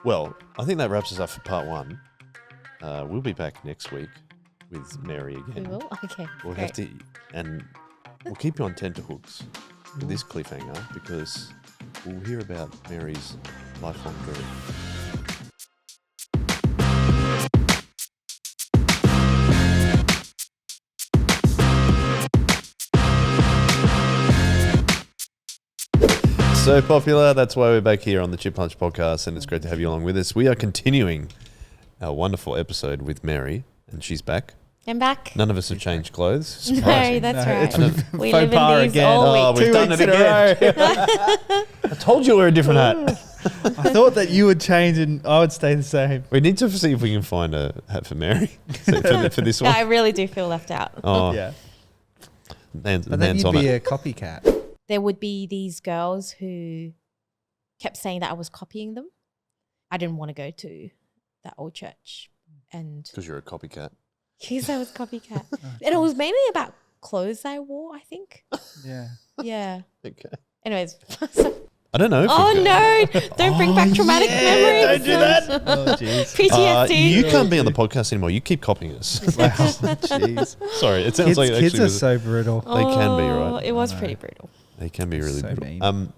Well, I think that wraps us up for part one. We'll be back next week with Mary again. We will? Okay. We'll great. have to, and we'll keep you on tenterhooks with this cliffhanger because we'll hear about Mary's lifelong dream. So popular, that's why we're back here on the Chip Punch podcast, and it's great to have you along with us. We are continuing our wonderful episode with Mary, and she's back. I'm back. None of us have changed clothes. No, Surprising. that's No, right. it's We faux live in pas these again. all week. we've done it again. I told you we're a different hat. I thought that you would change and I would stay the same. We need to see if we can find a hat for Mary for this No, one. I really do feel left out. Oh, Yeah. Man's But then you'd on be it. a copycat. There would be these girls who kept saying that I was copying them. I didn't want to go to that old church. And Because you're a copycat. because I was copycat. And it was mainly about clothes I wore, I think. Yeah. Yeah. Okay. Anyways. I don't know. If Oh we've got- no. Don't bring back traumatic memories. don't do that. Oh, jeez. PTSD. You can't be on the podcast anymore. You keep copying us. Wow. Jeez. Sorry, it sounds like it Kids actually are was, so brutal. They can be, right? Oh, it was I know. pretty brutal. they can be really So brutal. mean.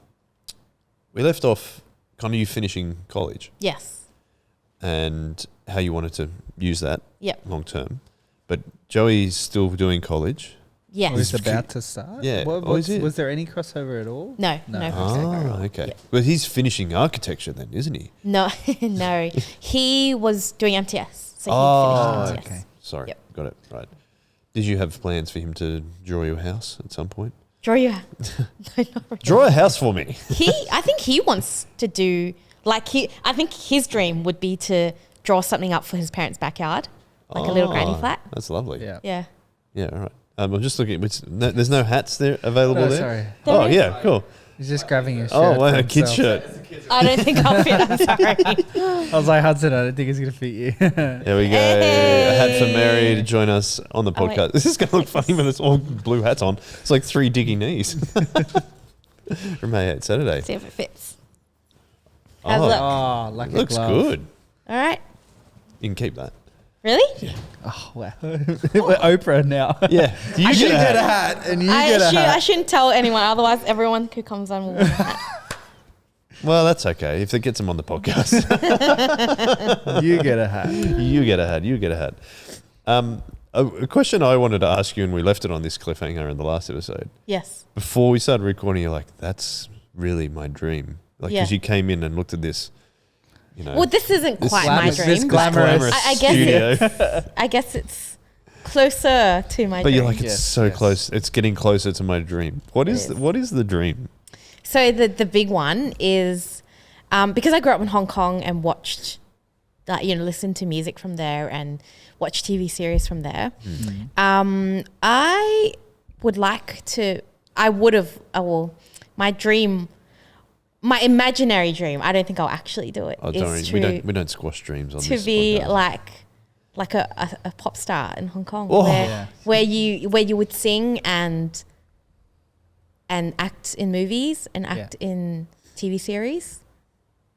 We left off kind of you finishing college Yes. and how you wanted to use that Yep. long term. But Joey's still doing college. Yes. Or is about to start? Yeah. What, Oh, is it? was there any crossover at all? No. No. No. crossover at all. okay. Yeah. Well, he's finishing architecture then, isn't he? No. No. He was doing MTS. So Oh, he finished MTS. okay. Sorry, Yep. got it right. Did you have plans for him to draw your house at some point? Draw your. No, not really. Draw a house for me. I think he wants to do I think his dream would be to draw something up for his parents' backyard, like a little granny flat. That's lovely. Yeah. Yeah. Yeah, all right. I'm just looking. There's no hats there available No, there. sorry. There Oh is. yeah, cool. He's just grabbing his shirt. Oh, for wow, a kid's himself. shirt. I don't think I'll fit. I'm sorry. I was like, Hudson, I don't think it's going to fit you. There we go. A hat for Mary to join us on the Oh, wait. podcast. This is going to look funny when it's all blue hats on. It's like 3 diggy knees from Hey Saturday. See if it fits. How's it Oh, look? Oh, like a looks glove. good. All right. You can keep that. Really? Oh, wow. We're Oprah now. Yeah. You You get a get a hat. hat and you get a I hat. shouldn't tell anyone, otherwise everyone who comes on will wear that. Well, that's okay. If it gets them on the podcast, You get a hat. you get a hat. You get a hat. A question I wanted to ask you, and we left it on this cliffhanger in the last episode. Yes. Before we started recording, you're like, that's really my dream. Like, because Yeah. you came in and looked at this, you know. Well, this isn't This quite my glamorous- dream. this but glamorous I guess studio. I guess it's closer to my But dream. you're like, it's Yes, so yes. close. It's getting closer to my dream. What It is is. what is the dream? So the big one is because I grew up in Hong Kong and watched, listened to music from there and watched TV series from there. I would like to. I would have. My dream, my imaginary dream. I don't think I'll actually do it. Oh, is don't we don't squash dreams on to this be podcast. like a pop star in Hong Kong, Oh. Yeah. where you would sing and act in movies and act in TV series.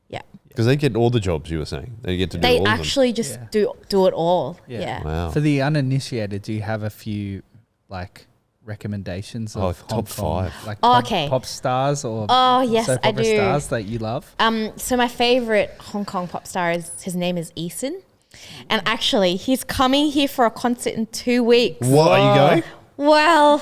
Yeah, Because they get all the jobs you were saying. They get to do they all of actually just Yeah. do it all. Yeah. Yeah. them. Wow. For the uninitiated, do you have a few like recommendations Oh, of Hong top Kong, 5. like Oh, pop, okay. pop stars or Oh yes, soap I opera do. stars that you love? So my favorite Hong Kong pop star his name is Eason, and actually he's coming here for a concert in 2 weeks. What are you going? Well,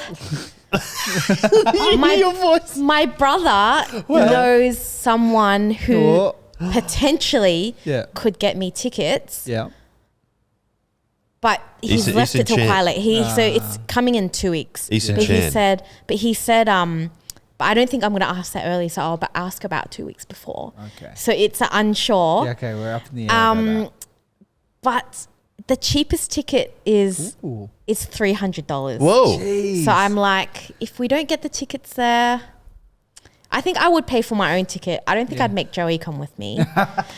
my brother knows someone who Oh. potentially Yeah. could get me tickets, Yeah. but he's Eason- left it till Eason Chan. quite late. So it's coming in 2 weeks. Eason but Chan. he said, but I don't think I'm going to ask that early, so I'll ask about 2 weeks before. Okay. So it's unsure. Yeah, okay, we're up in the air. about But the cheapest ticket is that. Ooh. $300. Whoa. Jeez. So I'm like, if we don't get the tickets there, I think I would pay for my own ticket. I don't think Yeah. I'd make Joey come with me.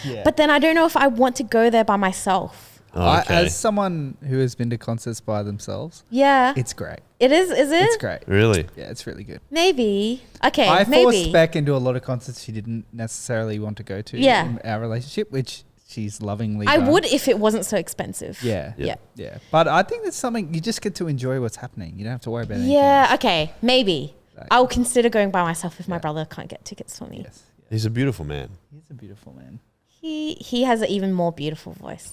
Yeah. But then I don't know if I want to go there by myself. Oh, okay. As someone who has been to concerts by themselves, Yeah. it's great. It is it? It's great. Really? Yeah, it's really good. Maybe. Okay, I maybe. forced Beck into a lot of concerts she didn't necessarily want to go to in our relationship, which she's lovingly I done. would if it wasn't so expensive. Yeah. Yeah. Yeah. But I think that's something you just get to enjoy what's happening. You don't have to worry about anything. Yeah, okay, maybe. Like- I'll consider going by myself if my Yeah. brother can't get tickets for me. Yes. He's a beautiful man. He's a beautiful man. He has an even more beautiful voice.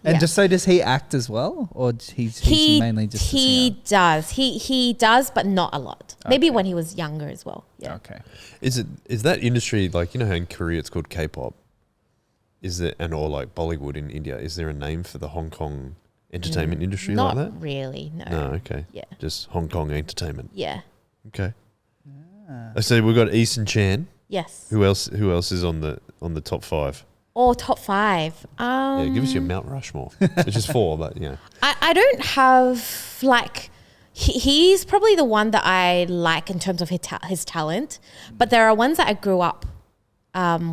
And Yeah. just so does he act as well, or he's mainly just a he singer? does. He does, but not a lot. Maybe Okay. when he was younger as well. Yeah. Okay. Is that industry like, you know how in Korea it's called K-pop? Is there, and or like Bollywood in India? Is there a name for the Hong Kong entertainment industry Not like that? really. No. No, okay. Yeah. Just Hong Kong entertainment. Yeah. Okay. Ah. So we've got Eason Chan. Yes. Who else is on the top 5? Or top 5. Yeah, give us your Mount Rushmore. It's just 4, but yeah. I don't have like he's probably the one that I like in terms of his talent, but there are ones that I grew up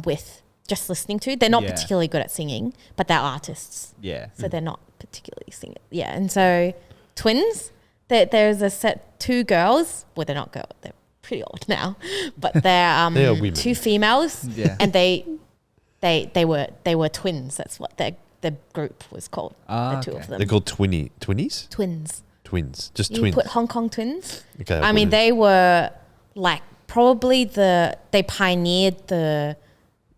with just listening to. They're not Yeah. particularly good at singing, but they're artists, Yeah. so they're not particularly singing. Yeah, and so twins. There's a set 2 girls. Well, they're not girls. They're pretty old now, but they're They are women. 2 females, Yeah. and they were twins. That's what the group was called. Ah, the 2 okay. of them. They're called twinnies? Twins. Twins. Just You twins. put Hong Kong twins. Okay. I mean, they were like probably they pioneered the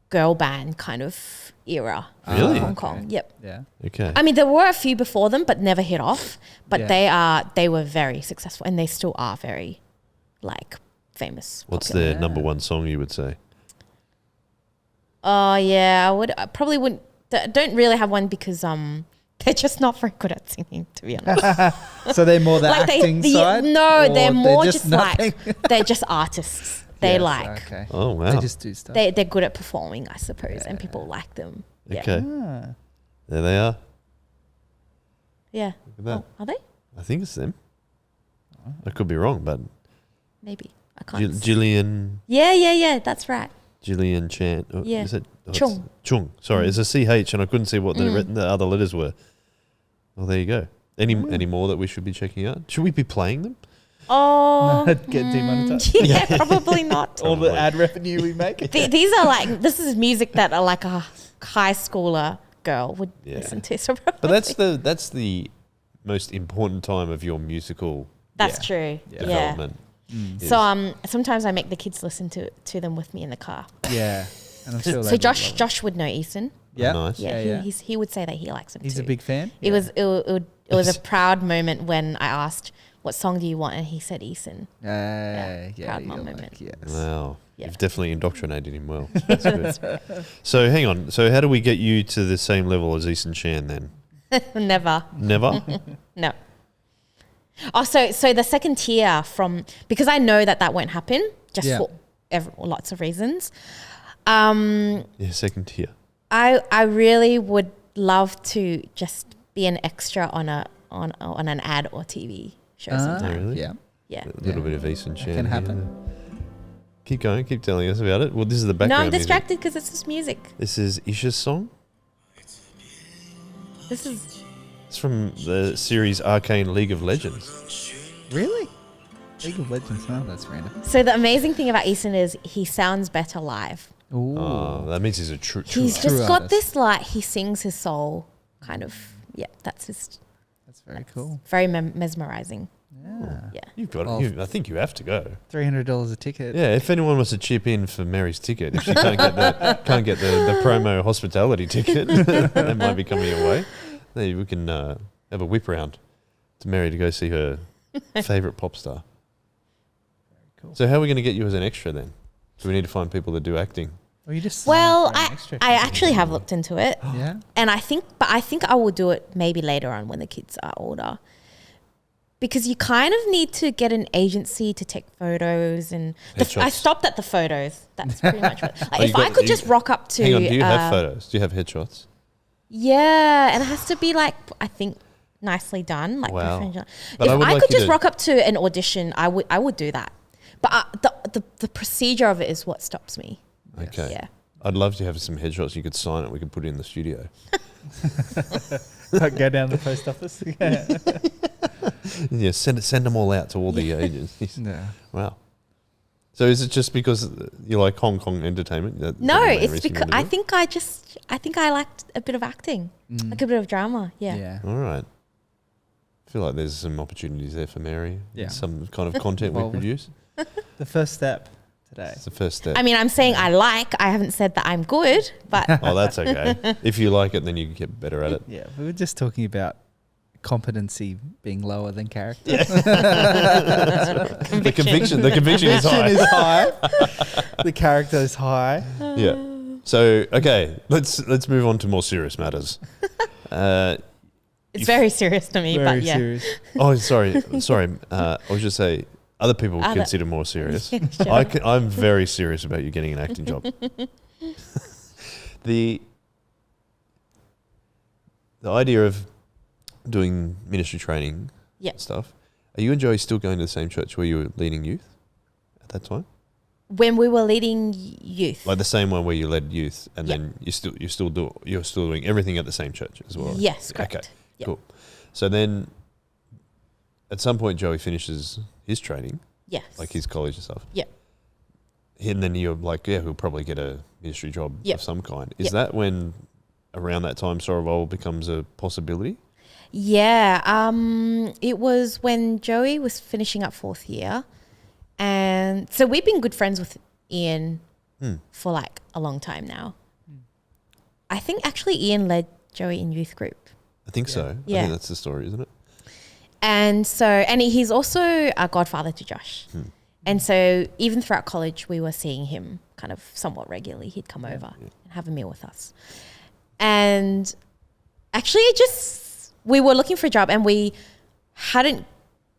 girl band kind of era. Really? In Hong Kong. Yep. Yeah. Okay. I mean, there were a few before them, but never hit off. But Yeah. they were very successful, and they still are very, like, famous. What's popular. their number 1 song you would say? Oh yeah, I probably wouldn't. Don't really have one because they're just not very good at singing, to be honest. So they're more the Like acting they, side? no, or they're more just nothing? like they're just artists. They Yes, like Okay. Oh, wow. They just do stuff. they're good at performing, I suppose, and people like them. Yeah. Okay. Ah. There they are. Yeah. Look at that. Oh, are they? I think it's them. I could be wrong, but Maybe. I can't. Gillian Yeah. That's right. Chan. Oh, Yeah. Is it? Chung. Chung. Sorry, it's a CH, and I couldn't see what the other letters were. Well, there you go. Any more that we should be checking out? Should we be playing them? Oh. Get demonetized. Yeah, probably not. All the ad revenue we make. These are like this is music that are like a high schooler girl would Yeah. listen to. So probably. But that's the most important time of your musical That's Yeah. true. Yeah. Yeah. development. is- So sometimes I make the kids listen to them with me in the car. Yeah. And I'm sure So they Josh would know Eason. Yeah. Nice. Yeah, Yeah. he would say that he likes him He's too. a big fan. It was a proud moment when I asked, "What song do you want?" and he said Eason. Yeah. proud you're mom like, moment. yes. Wow. Yeah. You've definitely indoctrinated him well. That's good. So hang on. So how do we get you to the same level as Eason Chan then? Never. Never? No. Oh, so the second tier because I know that won't happen just Yeah. for lots of reasons. Yeah, second tier. I really would love to just be an extra on an ad or TV show sometime. really? Yeah. Yeah. A little bit of Eason Chan. can here. happen. Keep going. Keep telling us about it. Well, this is the No, background I'm music. distracted because it's just music. This is Isha's song. This is It's from the series Arcane League of Legends. Really? League of Legends. Oh, that's random. so the amazing thing about Eason is he sounds better live. Ooh. Oh, that means he's a true. He's artist. just got artist. this like he sings his soul kind of. Yeah, that's just That's very cool. very mesmerizing. Yeah. Yeah. You've got Well, it. I think you have to go. $300 a ticket. Yeah, if anyone wants to chip in for Mary's ticket, if she can't get the promo hospitality ticket, that might be coming your way. Then we can have a whip round to Mary to go see her favorite pop star. Cool. So how are we going to get you as an extra then? Do we need to find people that do acting? Or you just sign Well, up for an I extra I ticket. actually have looked into it, Yeah. and I think I will do it maybe later on when the kids are older. Because you kind of need to get an agency to take photos, and I Headshots. stopped at the photos. That's pretty much what. Like, Oh, if you I got- could you- just rock up to, Hang on, do you have photos? Do you have headshots? yeah, and it has to be like I think nicely done, like Wow. professional. But I If would I like could you just to- rock up to an audition, I would do that. But the procedure of it is what stops me. Okay. Yeah. I'd love to have some headshots. You could sign it. We could put it in the studio. Go down to the post office. Yeah. Yeah, send them all out to all the agencies. Yeah. Wow. So is it just because you like Hong Kong entertainment? No, the main it's reason you because wanna do it? I think I liked a bit of acting, like a bit of drama. Yeah. Yeah. All right. I feel like there's some opportunities there for Mary. Yeah. Some kind of content Well, we produce. The first step today. It's the first step. I mean, I'm saying I haven't said that I'm good, but Oh, that's okay. If you like it, then you can get better at it. Yeah, we were just talking about competency being lower than character. The conviction is high. is high. The character is high. Yeah. So okay, let's move on to more serious matters. it's very serious to me. Very but yeah, serious. Oh, sorry. I was just say other people consider more serious. Sure. I'm very serious about you getting an acting job. The idea of doing ministry training stuff. Are you and Joey still going to the same church where you were leading youth at that time? When we were leading youth, Like the same one where you led youth, and then you're still doing everything at the same church as well. Yes, correct. Okay, Yep. cool. So then, at some point, Joey finishes his training, yes, like his college and stuff. Yep. And then you're like, yeah, he'll probably get a ministry job Yep. of some kind. Is Yep. that when, around that time, Sorrowville becomes a possibility? Yeah, it was when Joey was finishing up 4th year, and so we've been good friends with Ian for like a long time now. I think actually Ian led Joey in youth group, I think so. I Yeah. think that's the story, isn't it? and he's also a godfather to Josh, and so even throughout college we were seeing him kind of somewhat regularly. He'd come over and have a meal with us, and actually we were looking for a job and we hadn't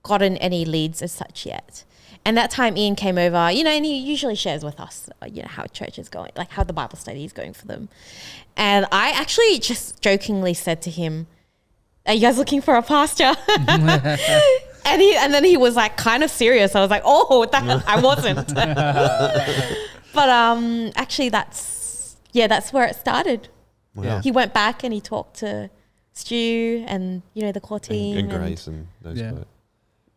gotten any leads as such yet. And that time Ian came over, and he usually shares with us, how church is going, like how the Bible study is going for them. And I actually just jokingly said to him, "Are you guys looking for a pastor?" and then he was like kind of serious. I was like, "Oh, I wasn't." But actually that's where it started. Wow. He went back and he talked to Stu and the core team And Grace and those Yeah. guys.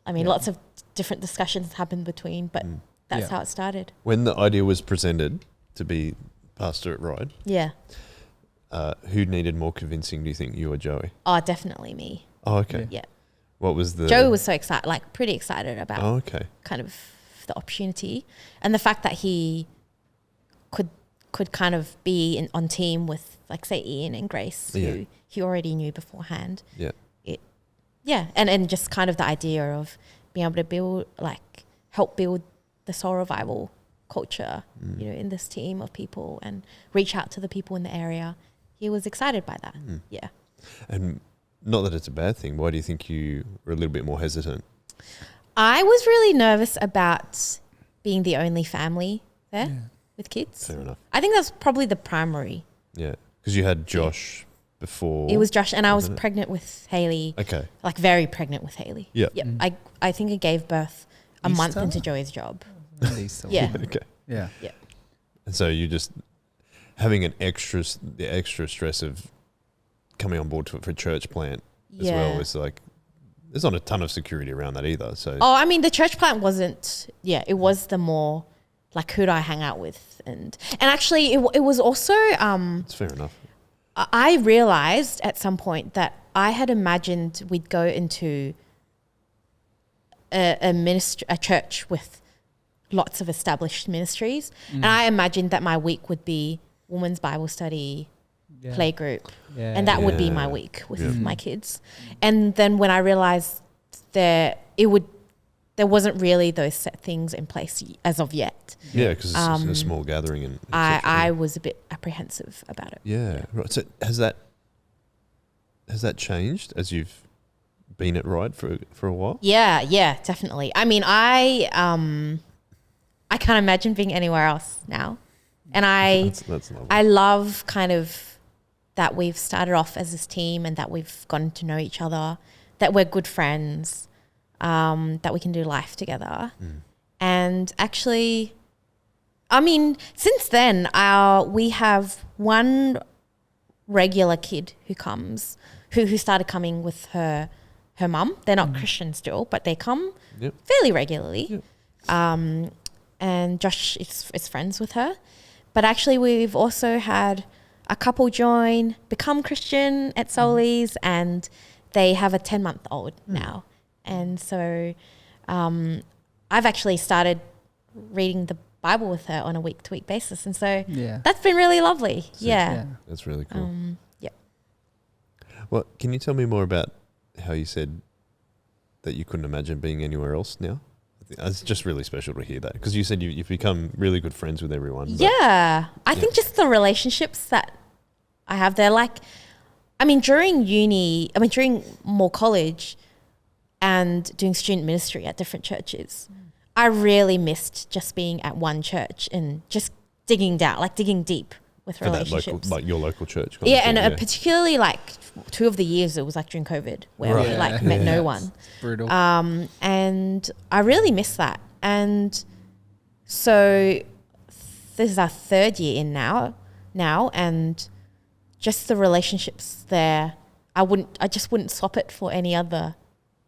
I mean, lots of different discussions happened between, but that's Yeah. how it started. When the idea was presented to be pastor at Ryde, Yeah. who needed more convincing, do you think, you or Joey? Oh, definitely me. Oh, okay. Yeah. What was the... Joey was so excited, like pretty excited about Oh, okay. kind of the opportunity and the fact that he could kind of be on team with, like, say, Ian and Grace, who he already knew beforehand. Yeah. And just kind of the idea of being able to build, like, help build the soul revival culture, in this team of people and reach out to the people in the area. He was excited by that. Yeah. And not that it's a bad thing. Why do you think you were a little bit more hesitant? I was really nervous about being the only family there with kids. Fair enough. I think that's probably the primary. Yeah. Because you had Josh before. It was Josh, and I was wasn't it? pregnant with Haley. Okay. Like very pregnant with Haley. Yeah. Yep. I think I gave birth a month Easter? into Joey's job. Easter. Yeah. Okay. Yeah. Yeah. And so you just having the extra stress of coming on board for church plant as well. It's like, there's not a ton of security around that either. So Oh, I mean, the church plant wasn't. Yeah, it was the more like who do I hang out with, and actually it was also. it's fair enough. I realized at some point that I had imagined we'd go into a church with lots of established ministries, and I imagined that my week would be women's Bible study, play group, and that would be my week with my kids. And then when I realized there wasn't really those set things in place as of yet. Yeah, because it's a small gathering and I was a bit apprehensive about it. Yeah, right. So has that changed as you've been at Ryde for a while? Yeah, definitely. I mean, I can't imagine being anywhere else now, and That's lovely. I love kind of that we've started off as this team and that we've gotten to know each other, that we're good friends, that we can do life together, and actually, I mean, since then, we have one regular kid who comes, who started coming with her her mum. They're not Christian still, but they come Yep. fairly regularly. Yep. And Josh is friends with her. But actually, we've also had a couple become Christian at Soli's, and they have a 10-month-old now. And so I've actually started reading the Bible with her on a week-to-week basis. And so that's been really lovely. Yeah. That's really cool. Yep. Well, can you tell me more about how you said that you couldn't imagine being anywhere else now? It's just really special to hear that, because you said you've become really good friends with everyone. Yeah. I think just the relationships that I have there, like, during more college and doing student ministry at different churches, I really missed just being at one church and just digging deep with For that relationships. local, like your local church. Particularly like 2 of the years it was like during COVID, where we met no one. It's brutal. And I really miss that. And so this is our 3rd year in now, and just the relationships there, I just wouldn't swap it for any other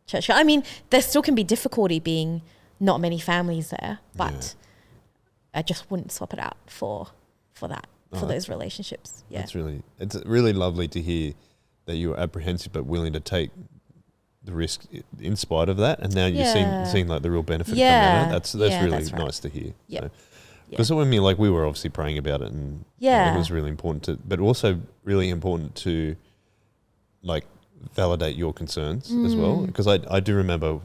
church. I mean, there still can be difficulty being not many families there, but I just wouldn't swap it out for that, for those relationships. Yeah. It's really lovely to hear that you were apprehensive but willing to take the risk in spite of that, and now you're seeing like the real benefit come out of it. That's really nice to hear. Yeah. Because we were obviously praying about it, and it was really important but also really important to like validate your concerns as well. Because I do remember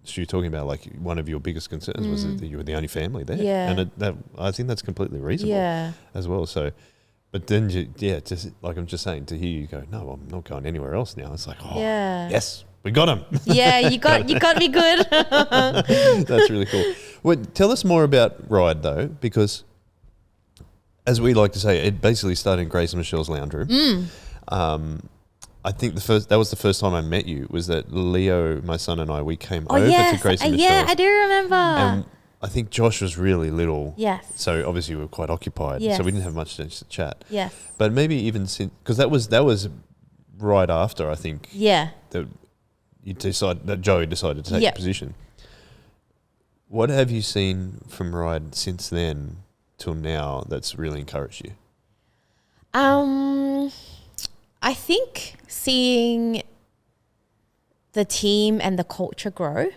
you talking about like one of your biggest concerns was that you were the only family there. Yeah. And I think that's completely reasonable as well. So, but then just like I'm just saying, to hear you go, no, I'm not going anywhere else now. It's like, yes, we got him. Yeah, you got me good. That's really cool. Well, tell us more about Ryde though, because as we like to say, it basically started in Grace and Michelle's lounge room. I think that was the first time I met you, was that Leo, my son, and we came over to Grace and Michelle's. Yeah, I do remember. And I think Josh was really little. Yes. So obviously we were quite occupied. Yes. So we didn't have much to chat. Yes. But maybe even since, because that was right after, I think. Yeah. That Joey decided to take the position. What have you seen from Ryde since then till now that's really encouraged you? I think seeing the team and the culture grow.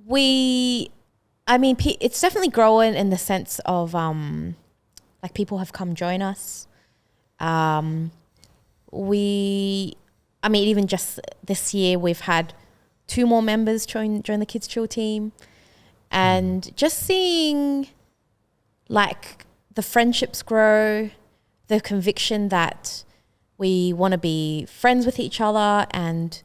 It's definitely growing in the sense of like people have come join us. Even just this year we've had 2 more members join the Kids Chill team, and just seeing like the friendships grow, the conviction that we want to be friends with each other and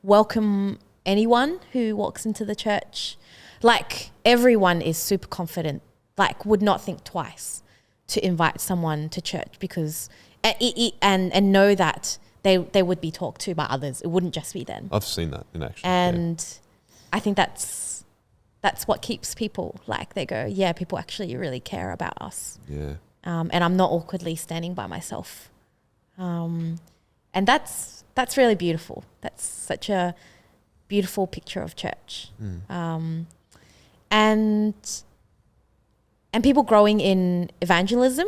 welcome anyone who walks into the church. Like everyone is super confident, like would not think twice to invite someone to church, because and know that they would be talked to by others. It wouldn't just be them. I've seen that in action. And I think that's what keeps people, like they go, yeah, people actually really care about us. Yeah. And I'm not awkwardly standing by myself. And that's really beautiful. That's such a beautiful picture of church. And people growing in evangelism,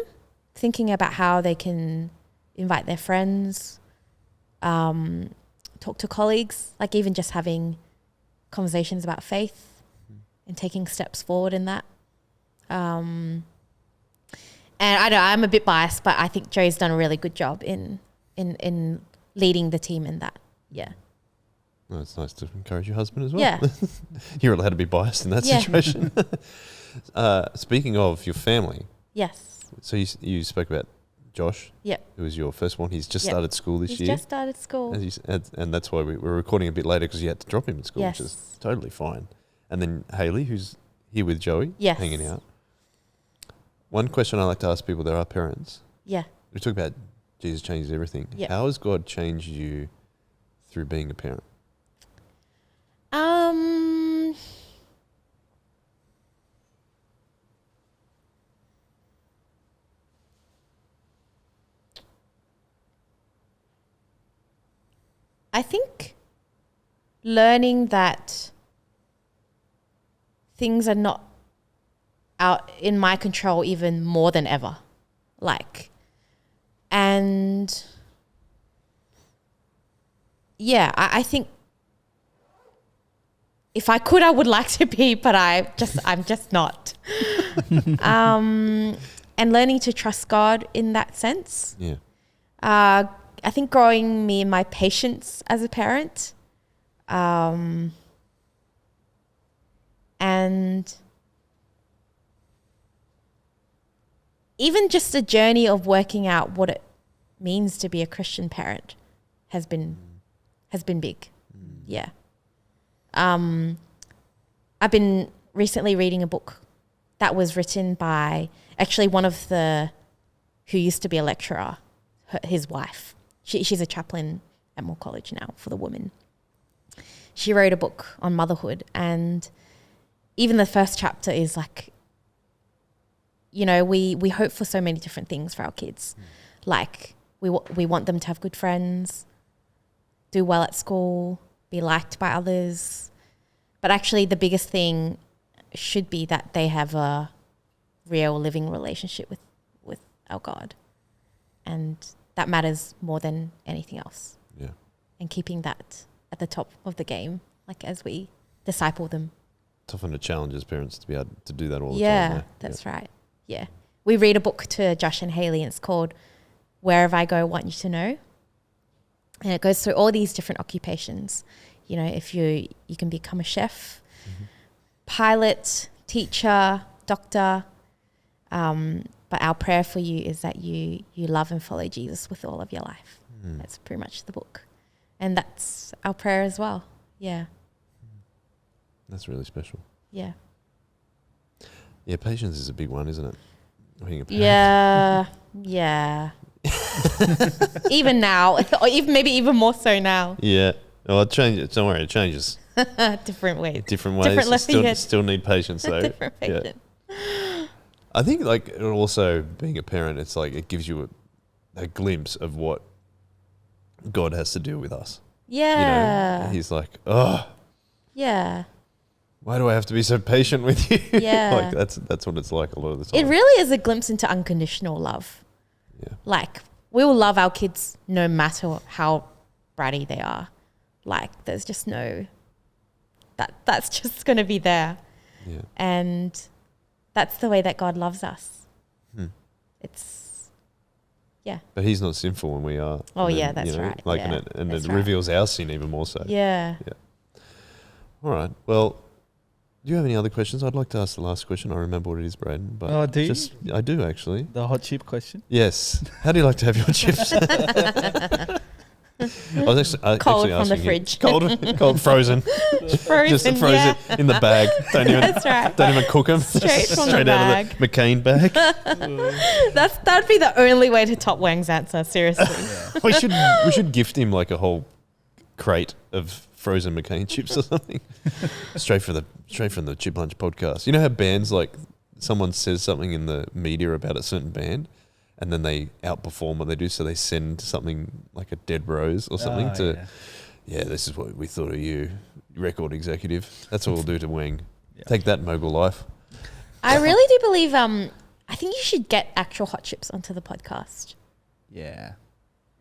thinking about how they can invite their friends, talk to colleagues, like even just having conversations about faith and taking steps forward in that. And I know I'm a bit biased, but I think Joe's done a really good job in leading the team in that. Yeah. Well, it's nice to encourage your husband as well. Yeah. You're allowed to be biased in that situation. Speaking of your family. Yes. So you spoke about Josh. Yep. Who was your first one. He's just started school this year. He's just started school. And that's why we're recording a bit later, because you had to drop him in school, which is totally fine. And then Hayley, who's here with Joey, hanging out. One question I like to ask people that are parents. Yeah. We talk about Jesus changes everything. Yep. How has God changed you through being a parent? I think learning that things are not out in my control even more than ever. Like, and yeah, I think if I could, I would like to be, but I'm just not. And learning to trust God in that sense. Yeah. I think growing me in my patience as a parent, and even just a journey of working out what it means to be a Christian parent has been big. Yeah. I've been recently reading a book that was written by actually one of who used to be a lecturer, his wife. She's a chaplain at Moore College now for the women. She wrote a book on motherhood, and even the first chapter is like, you know, we hope for so many different things for our kids. Like we want them to have good friends, do well at school, be liked by others. But actually the biggest thing should be that they have a real living relationship with our God. And that matters more than anything else. Yeah. And keeping that at the top of the game, like as we disciple them. It's often a challenge as parents to be able to do that all the time. Yeah, that's right. Yeah. We read a book to Josh and Haley, and it's called Wherever I Go, I Want You to Know. And it goes through all these different occupations. You know, if you can become a chef, pilot, teacher, doctor. But our prayer for you is that you love and follow Jesus with all of your life. That's pretty much the book. And that's our prayer as well. Yeah. That's really special. Yeah. Yeah, patience is a big one, isn't it? Being a parent. Yeah. Yeah. Even now, or maybe even more so now. Yeah. Well, it changes. Don't worry, it changes. Different ways. Different ways. Different Still need patience though. Different patience. Yeah. I think like also being a parent, it's like it gives you a glimpse of what God has to do with us. Yeah. You know? He's like, oh. Yeah. Why do I have to be so patient with you? Yeah. Like that's what it's like a lot of the time. It really is a glimpse into unconditional love. Yeah. Like we will love our kids no matter how bratty they are. Like there's just no, that's just going to be there. Yeah. And that's the way that God loves us. It's, yeah. But he's not sinful when we are. Oh yeah, that's right. Like, yeah, and that's it right. reveals our sin even more so. Yeah. Yeah. All right. Well, do you have any other questions? I'd like to ask the last question. I remember what it is, Braden. But do you? I do actually. The hot chip question? Yes. How do you like to have your chips? I was actually Cold from the asking fridge. Cold, frozen. Just frozen yeah. in the bag. Don't even, That's right. don't even cook them. Straight from the out bag. of the McCain bag. That'd be the only way to top Wang's answer. Seriously. We should gift him like a whole crate of frozen McCain chips or something. straight from the Chip Lunch podcast. You know how bands, like someone says something in the media about a certain band and then they outperform what they do, so they send something like a dead rose or something this is what we thought of you, record executive. That's what we'll do to Wang. Yeah. Take that, Mogul Life. I really do believe I think you should get actual hot chips onto the podcast. Yeah.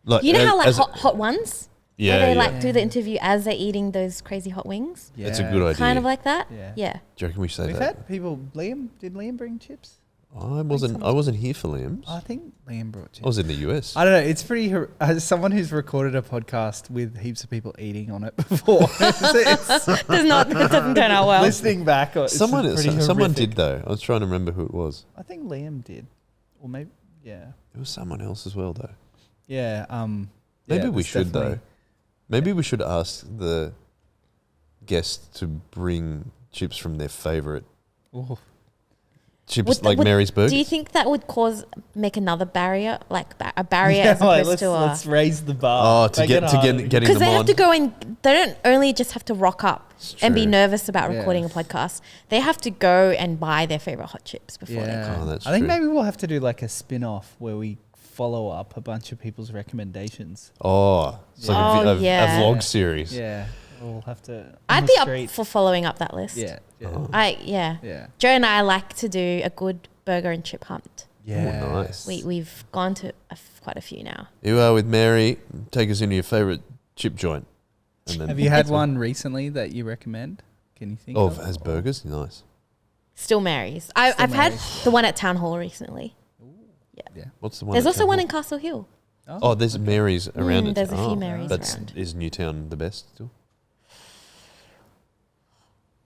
Like, you know how like hot ones? Yeah. Where they like do the interview as they're eating those crazy hot wings? Yeah. It's a good idea. Kind of like that? Yeah. Do you reckon we say We've that? had people, did Liam bring chips? I wasn't here for Liam's. I think Liam brought chips. I was in the US. I don't know. It's pretty. As someone who's recorded a podcast with heaps of people eating on it before, It doesn't turn out well. Listening back, someone did though. I was trying to remember who it was. I think Liam did, or maybe It was someone else as well though. Yeah. Maybe we should though. Maybe we should ask the guests to bring chips from their favourite chips, like Mary's Burgers. Do you think that would make another barrier, like a barrier as opposed to let's raise the bar. Oh, to get getting because them they on. have to go in. They don't only just have to rock up and be nervous about recording a podcast. They have to go and buy their favorite hot chips before they come. Oh, that's I think true. maybe we'll have to do like a spin-off where we follow up a bunch of people's recommendations. Oh, it's like a vlog series. Yeah. We'll have to. I'd be up for following up that list. Yeah. Oh. Yeah. Joe and I like to do a good burger and chip hunt. Yeah. Oh, nice. We've gone to quite a few now. You are with Mary. Take us into your favourite chip joint. And then Have you had one recently that you recommend? Can you think of? as burgers? Nice. Still Mary's. I've had the one at Town Hall recently. Yeah. What's the one? There's at also Town one Hall? in Castle Hill. Oh, there's Mary's around it. There's a few Marys around. Is Newtown the best still?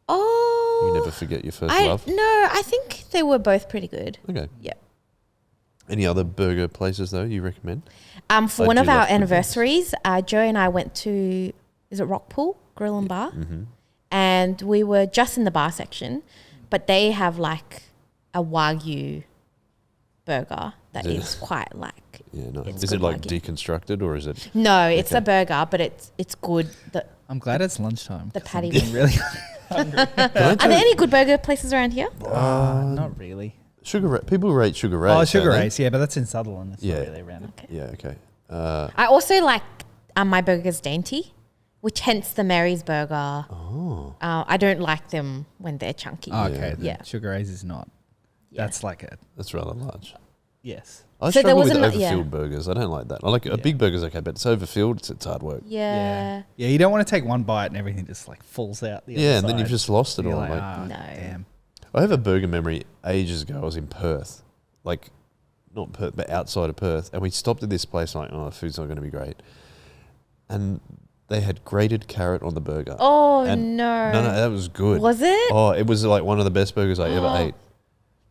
Oh. You never forget your first love? No, I think they were both pretty good. Okay. Yep. Any other burger places, though, you recommend? For one of our anniversaries, Joe and I went to, is it Rockpool Grill and Bar? Mm-hmm. And we were just in the bar section, but they have like a Wagyu burger that is quite like. Yeah, no. It's Is it good like Wagyu. deconstructed or is it? No, it's a burger, but it's good. I'm glad it's lunchtime. The patty. I'm getting really hungry. Are there any good burger places around here? Not really. People rate Sugar Ray's. Oh, Sugar don't they? Ray's, yeah, but that's in Sutherland. It's Yeah. not really around. Okay. Yeah, okay. I also like my burgers dainty, which hence the Mary's burger. Oh. I don't like them when they're chunky. Oh, okay. Yeah. Sugar Ray's is not. Yeah. That's like a That's rather large. yes. I So there struggle with wasn't overfilled burgers. I don't like that. I like a big burger's okay, but it's overfilled. It's hard work. Yeah. Yeah, you don't want to take one bite and everything just like falls out. The Yeah, other and then you've side. just lost it You're all. like, Like, "Ah, No. damn. I have a burger memory ages ago. I was in Perth, like not Perth, but outside of Perth, and we stopped at this place. Like, oh, the food's not going to be great, and they had grated carrot on the burger. Oh And no. No, that was good. Was it? Oh, it was like one of the best burgers I ever ate.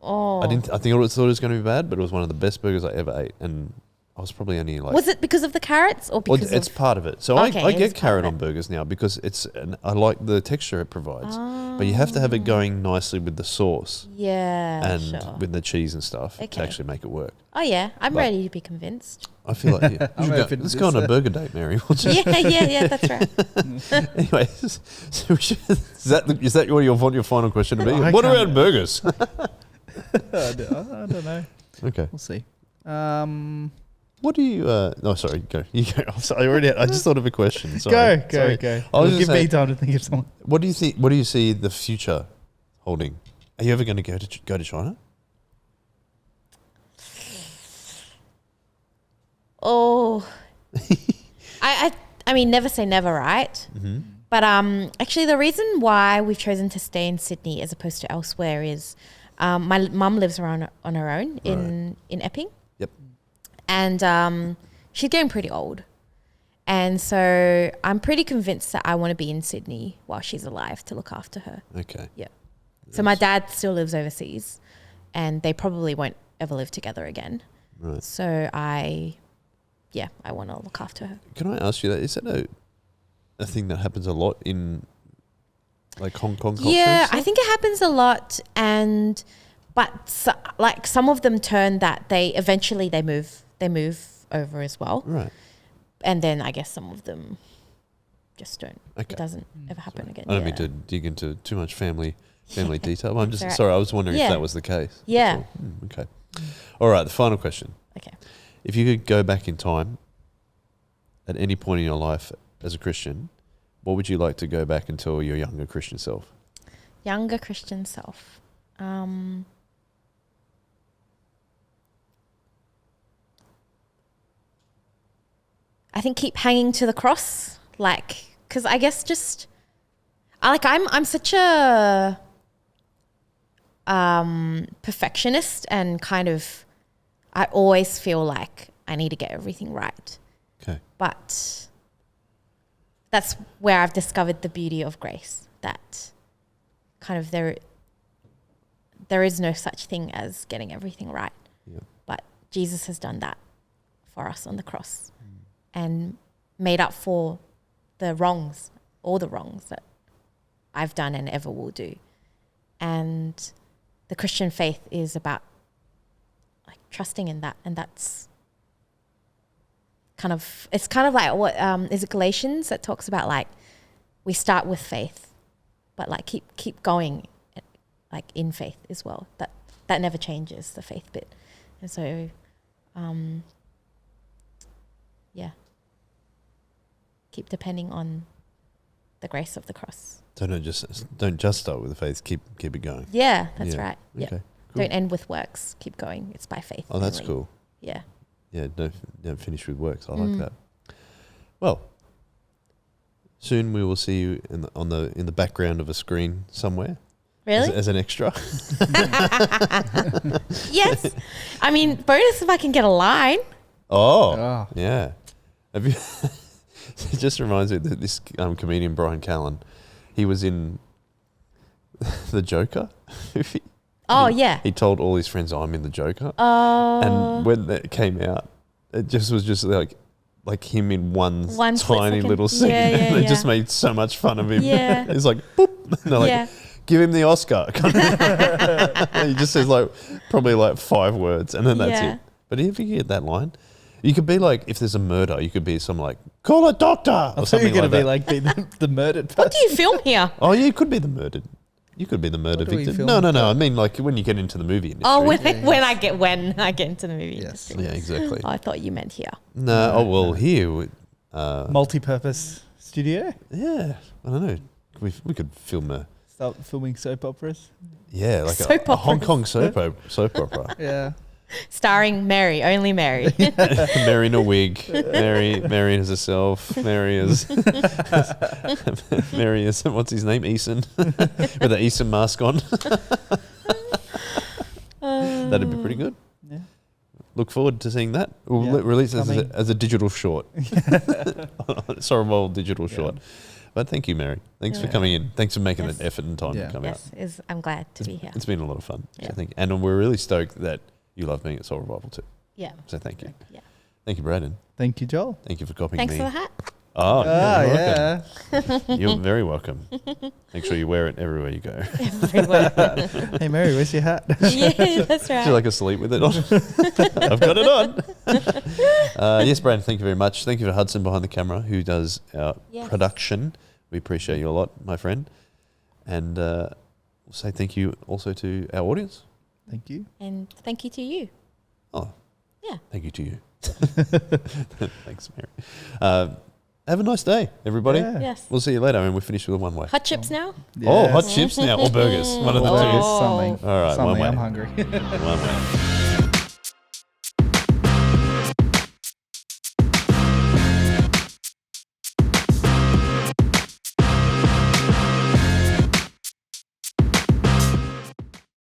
Oh. I think I thought it was going to be bad, but it was one of the best burgers I ever ate, and I was probably only like. Was it because of the carrots or Well, because it's of? part of it. So Okay, I it get is part carrot of on it. burgers now because I like the texture it provides. But you have to have it going nicely with the sauce Yeah. and sure. with the cheese and stuff to Okay. actually make it work. Oh yeah, I'm But- ready to be convinced. I feel like I'm open to let's this, go on a burger date, Mary. Yeah, that's right. Anyway, so is that what you want your final question to be? I What can't- about burgers? I don't know. Okay. We'll see. What do you? No, sorry. Go. You go. I'm sorry, I just thought of a question. Sorry. Go. Sorry. Go. I was Give just me saying, time to think of someone. what do you think? What do you see the future holding? Are you ever going to go to China? Oh, I mean, never say never, right? Mm-hmm. But actually, the reason why we've chosen to stay in Sydney as opposed to elsewhere is my mum lives around on her own in Epping. Yep. And she's getting pretty old. And so I'm pretty convinced that I want to be in Sydney while she's alive to look after her. Okay. Yeah. So my dad still lives overseas and they probably won't ever live together again. Right. So I want to look after her. Can I ask you that? Is that a thing that happens a lot in like Hong Kong culture? Yeah, I think it happens a lot, but like some of them turn that they eventually move over as well, Right. and then I guess some of them just don't. Okay. It doesn't ever happen again. I don't yeah. mean to dig into too much family detail. I'm just Alright. sorry. I was wondering Yeah. if that was the case. That's Yeah. all. Okay. All right. The final question. Okay. If you could go back in time at any point in your life as a Christian, what would you like to go back and tell your younger Christian self? Younger Christian self. I think keep hanging to the cross, because I guess just, I'm such a perfectionist and kind of, I always feel like I need to get everything right. Okay. But that's where I've discovered the beauty of grace, that kind of there is no such thing as getting everything right. Yeah. But Jesus has done that for us on the cross and made up for all the wrongs that I've done and ever will do. And the Christian faith is about like trusting in that, and that's it's kind of like what is it Galatians that talks about like we start with faith, but like keep going like in faith as well. That never changes, the faith bit. And so keep depending on the grace of the cross. So don't just start with the faith. Keep it going. Yeah, that's Yeah. right. Yeah. Okay. Cool. Don't end with works. Keep going. It's by faith. Oh, that's only. cool. Yeah. Yeah, don't finish with works. I like that. Well, soon we will see you in the background of a screen somewhere. Really? As an extra. Yes. I mean, bonus if I can get a line. Oh. Yeah. Have you? It just reminds me that this comedian Brian Callen, he was in the Joker movie. Oh, yeah. He told all his friends, I'm in the Joker. Oh. And when that came out, it just was just like him in one tiny little scene. Yeah, They just made so much fun of him. Yeah. It's like, boop. And they're like, give him the Oscar. And he just says probably 5 words and then that's it. But if you get that line, you could be like, if there's a murder, you could be some call a doctor or something like that. You're going to be the murdered person. What do you film here? Oh, yeah, you could be the murdered. You could be the murder victim. No. I mean, when you get into the movie industry. Oh, when I get into the movie industry. Yeah, exactly. Oh, I thought you meant here. No. Oh, well, here. Multi-purpose studio. Yeah. I don't know. We could film Start filming soap operas. Yeah, like Soap a Hong operas. Kong soap opera. Yeah. Starring Mary, only Mary. Mary in a wig. Mary as herself. Mary as what's his name? Eason. With the Eason mask on. That'd be pretty good. Yeah. Look forward to seeing that. We'll release it as a digital short. Sorrowful digital short. But thank you, Mary. Thanks for coming in. Thanks for making an effort and time to come out. Yes, I'm glad to be here. It's been a lot of fun. Yeah. I think, and we're really stoked that you love being at Soul Revival too. Yeah. So thank you. Yeah. Thank you, Braden. Thank you, Joel. Thank you for copying Thanks me. for the hat. Oh, you're yeah. welcome. You're very welcome. Make sure you wear it everywhere you go. Everywhere. Hey, Mary, where's your hat? Yeah, that's right. She's asleep with it on. I've got it on. Yes, Braden, thank you very much. Thank you to Hudson behind the camera who does our production. We appreciate you a lot, my friend. And we'll say thank you also to our audience. Thank you. And thank you to you. Oh. Yeah. Thank you to you. Thanks, Mary. Have a nice day, everybody. Yeah. Yes. We'll see you later. We're finished with a one-way. Hot chips now? Oh, hot chips now. Or burgers. One of the two. Something. All right, Something. one way. I'm hungry. One way.